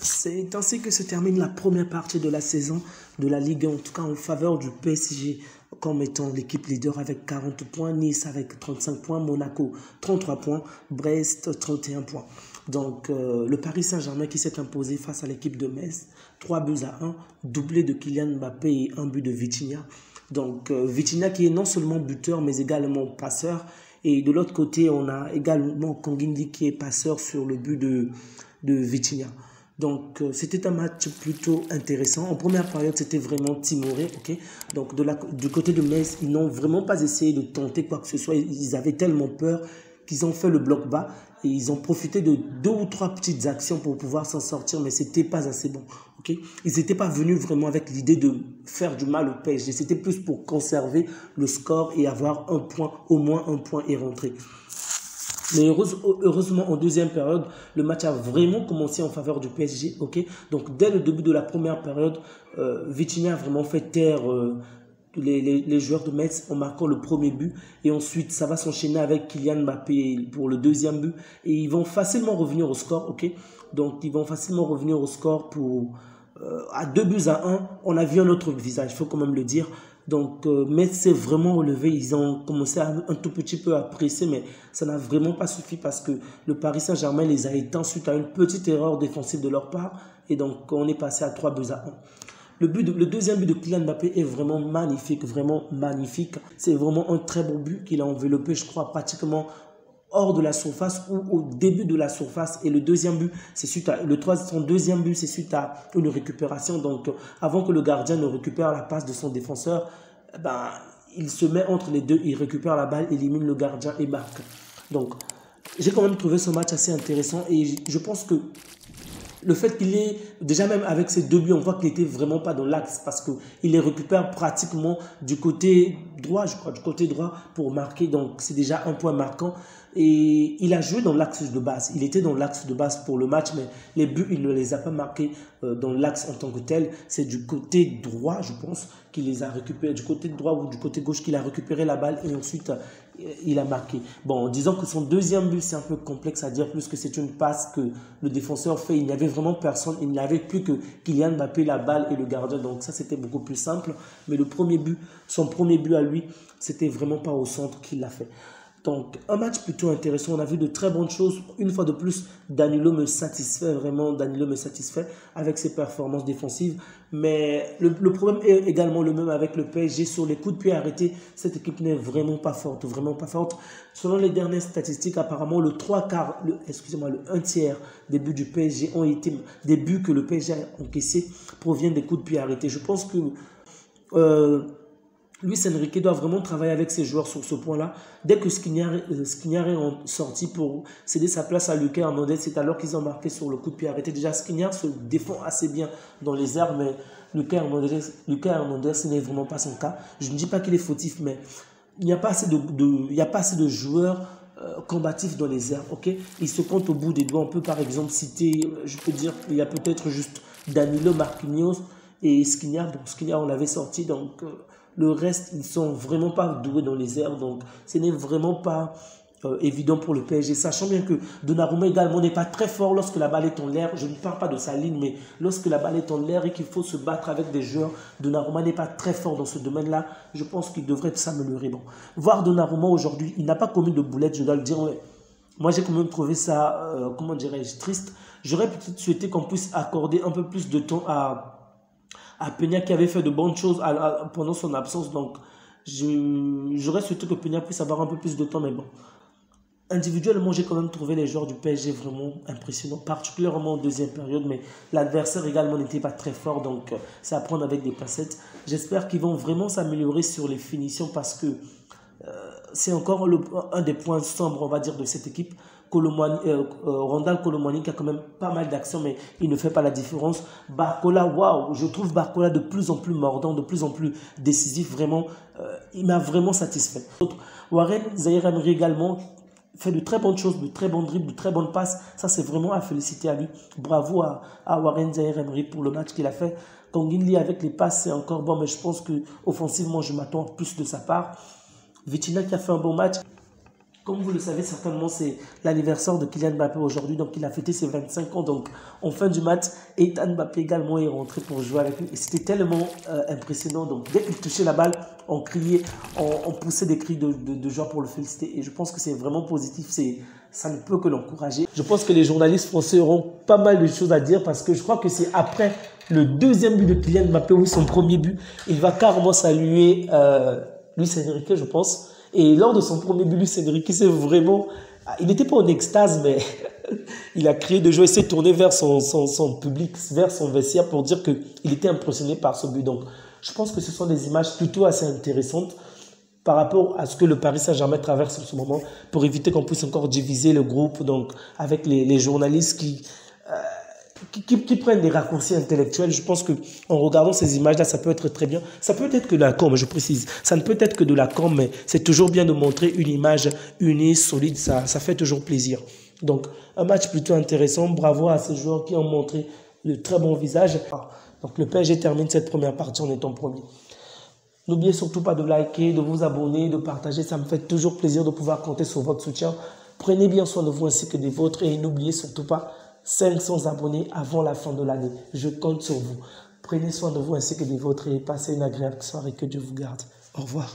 C'est ainsi que se termine la première partie de la saison de la Ligue 1, en tout cas en faveur du PSG comme étant l'équipe leader avec 40 points, Nice avec 35 points, Monaco 33 points, Brest 31 points. Donc le Paris Saint-Germain qui s'est imposé face à l'équipe de Metz, 3-1, doublé de Kylian Mbappé et un but de Vitinha. Donc Vitinha qui est non seulement buteur mais également passeur. Et de l'autre côté, on a également Kangindi qui est passeur sur le but de Vitinha. Donc, c'était un match plutôt intéressant. En première période, c'était vraiment timoré. Okay. Donc, du côté de Metz, ils n'ont vraiment pas essayé de tenter quoi que ce soit. Ils avaient tellement peur qu'ils ont fait le bloc bas et ils ont profité de 2 ou 3 petites actions pour pouvoir s'en sortir, mais c'était pas assez bon. Okay. Ils n'étaient pas venus vraiment avec l'idée de faire du mal au PSG. C'était plus pour conserver le score et avoir un point, au moins un point et rentrer. Mais heureusement, en deuxième période, le match a vraiment commencé en faveur du PSG. Okay. Donc, dès le début de la première période, Vitinha a vraiment fait taire les joueurs de Metz en marquant le premier but. Et ensuite, ça va s'enchaîner avec Kylian Mbappé pour le deuxième but. Et ils vont facilement revenir au score. Okay. Donc, ils vont facilement revenir au score pour... à 2-1, on a vu un autre visage, il faut quand même le dire. Donc, Metz s'est vraiment relevé. Ils ont commencé un tout petit peu à presser, mais ça n'a vraiment pas suffi parce que le Paris Saint-Germain les a éteints suite à une petite erreur défensive de leur part. Et donc, on est passé à 3-1. Le deuxième but de Kylian Mbappé est vraiment magnifique, vraiment magnifique. C'est vraiment un très beau but qu'il a enveloppé, je crois, pratiquement hors de la surface ou au début de la surface. Et le deuxième but, c'est suite à son deuxième but, c'est suite à une récupération. Donc, avant que le gardien ne récupère la passe de son défenseur, ben, il se met entre les deux, il récupère la balle, élimine le gardien et marque. Donc, j'ai quand même trouvé ce match assez intéressant et je pense que le fait qu'il est, déjà même avec ces 2 buts, on voit qu'il n'était vraiment pas dans l'axe parce qu'il les récupère pratiquement du côté droit, je crois, du côté droit pour marquer. Donc, c'est déjà un point marquant. Et il a joué dans l'axe de base. Il était dans l'axe de base pour le match, mais les buts, il ne les a pas marqués dans l'axe en tant que tel. C'est du côté droit, je pense, qu'il les a récupérés. Du côté droit ou du côté gauche qu'il a récupéré la balle et ensuite il a marqué. Bon, en disant que son deuxième but, c'est un peu complexe à dire, plus que c'est une passe que le défenseur fait. Il n'y avait vraiment personne. Il n'y avait plus que Kylian Mbappé, la balle et le gardien. Donc ça, c'était beaucoup plus simple. Mais le premier but, son premier but à lui, c'était vraiment pas au centre qu'il l'a fait. Donc, un match plutôt intéressant. On a vu de très bonnes choses. Une fois de plus, Danilo me satisfait vraiment. Danilo me satisfait avec ses performances défensives. Mais le problème est également le même avec le PSG. Sur les coups de pied arrêtés, cette équipe n'est vraiment pas forte. Vraiment pas forte. Selon les dernières statistiques, apparemment, le 1 tiers des buts du PSG ont été... Des buts que le PSG a encaissés proviennent des coups de pied arrêtés. Je pense que... Luis Enrique doit vraiment travailler avec ses joueurs sur ce point-là. Dès que Skriniar est sorti pour céder sa place à Lucas Hernandez, c'est alors qu'ils ont marqué sur le coup de pied arrêté. Déjà, Skriniar se défend assez bien dans les airs, mais Lucas Hernandez, ce n'est vraiment pas son cas. Je ne dis pas qu'il est fautif, mais il n'y a pas assez de joueurs combatifs dans les airs. Okay. Il se compte au bout des doigts. On peut par exemple citer, je peux dire, il y a peut-être juste Danilo, Marquinhos et Skriniar. Donc Skriniar, on l'avait sorti, donc... Le reste, ils ne sont vraiment pas doués dans les airs. Donc, ce n'est vraiment pas évident pour le PSG. Sachant bien que Donnarumma également n'est pas très fort lorsque la balle est en l'air. Je ne parle pas de sa ligne, mais lorsque la balle est en l'air et qu'il faut se battre avec des joueurs, Donnarumma n'est pas très fort dans ce domaine-là. Je pense qu'il devrait s'améliorer. Bon, voir Donnarumma aujourd'hui, il n'a pas commis de boulette, je dois le dire. Ouais. Moi, j'ai quand même trouvé ça, comment dirais-je, triste. J'aurais peut-être souhaité qu'on puisse accorder un peu plus de temps à Peña qui avait fait de bonnes choses pendant son absence. Donc, j'aurais souhaité que Peña puisse avoir un peu plus de temps. Mais bon, individuellement, j'ai quand même trouvé les joueurs du PSG vraiment impressionnants, particulièrement en deuxième période. Mais l'adversaire également n'était pas très fort. Donc, c'est à prendre avec des pincettes. J'espère qu'ils vont vraiment s'améliorer sur les finitions parce que c'est encore un des points sombres, on va dire, de cette équipe. Randal Kolo Muani qui a quand même pas mal d'actions, mais il ne fait pas la différence. Barcola, waouh, je trouve Barcola de plus en plus mordant, de plus en plus décisif. Vraiment, il m'a vraiment satisfait. Warren Zaïre-Emery également fait de très bonnes choses, de très bons dribbles, de très bonnes passes. Ça, c'est vraiment à féliciter à lui. Bravo à Warren Zaïre-Emery pour le match qu'il a fait. Kangindi avec les passes, c'est encore bon, mais je pense que offensivement, je m'attends plus de sa part. Vitinha qui a fait un bon match. Comme vous le savez certainement, c'est l'anniversaire de Kylian Mbappé aujourd'hui, donc il a fêté ses 25 ans. Donc en fin du match, Ethan Mbappé également est rentré pour jouer avec lui. Et c'était tellement impressionnant. Donc dès qu'il touchait la balle, on criait, on poussait des cris de joie pour le féliciter. Et je pense que c'est vraiment positif, ça ne peut que l'encourager. Je pense que les journalistes français auront pas mal de choses à dire parce que je crois que c'est après le deuxième but de Kylian Mbappé, oui, son premier but, il va carrément saluer Luis Enrique, je pense. Et lors de son premier but, Luis Enrique, c'est vraiment... Il n'était pas en extase, mais il a crié de joie et s'est tourné vers son public, vers son vestiaire pour dire qu'il était impressionné par ce but. Donc, je pense que ce sont des images plutôt assez intéressantes par rapport à ce que le Paris Saint-Germain traverse en ce moment pour éviter qu'on puisse encore diviser le groupe, donc avec les journalistes qui prennent des raccourcis intellectuels. Je pense qu'en regardant ces images-là, ça peut être très bien. Ça peut être que de la com, je précise. Ça ne peut être que de la com, mais c'est toujours bien de montrer une image unie, solide. Ça fait toujours plaisir. Donc, un match plutôt intéressant. Bravo à ces joueurs qui ont montré de très bons visages. Donc, le PSG termine cette première partie en étant premier. N'oubliez surtout pas de liker, de vous abonner, de partager. Ça me fait toujours plaisir de pouvoir compter sur votre soutien. Prenez bien soin de vous ainsi que des vôtres. Et n'oubliez surtout pas 500 abonnés avant la fin de l'année. Je compte sur vous. Prenez soin de vous ainsi que des vôtres et passez une agréable soirée. Que Dieu vous garde. Au revoir.